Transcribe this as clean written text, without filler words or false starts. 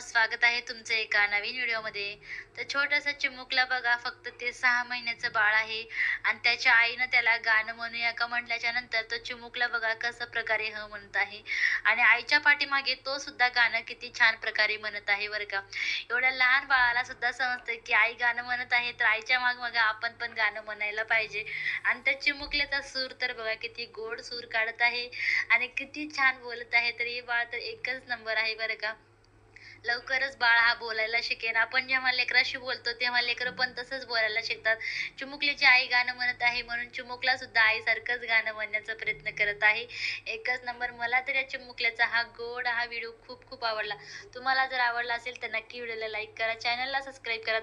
स्वागत आहे तुमचं एका नवीन व्हिडिओमध्ये. तर छोटासा चिमुकला बघा, फक्त ते 6 महिन्याचं बाळ आहे आणि त्याच्या आईनं त्याला गाणं म्हणूया का म्हटल्याच्या नंतर तो चिमुकला बघा कसा प्रकारे म्हणत आहे आणि आईच्या पाठीमागे तो सुद्धा गाणं किती छान प्रकारे म्हणत आहे बरं का. एवढ्या लहान बाळाला सुद्धा समजतं की आई गाणं म्हणत आहे, तर आईच्या माग आपण पण गाणं म्हणायला पाहिजे. आणि त्या चिमुकल्याचा सूर तर बघा किती गोड सूर काढत आहे आणि किती छान बोलत आहे. तर हे बाळ तर एकच नंबर आहे बरं का. लवकरच बाळ हा बोलायला शिकेल. आपण जेव्हा लेकराशी बोलतो तेव्हा लेकरं पण तसंच बोलायला शिकतात. चिमुकलीची आई गाणं म्हणत आहे म्हणून चिमुकला सुद्धा आईसारखंच गाणं म्हणण्याचा प्रयत्न करत आहे. एकच नंबर. मला तर या चिमुकल्याचा हा गोड हा व्हिडिओ खूप खूप आवडला. तुम्हाला जर आवडला असेल तर नक्की व्हिडिओला लाईक करा, चॅनलला सबस्क्राईब करा.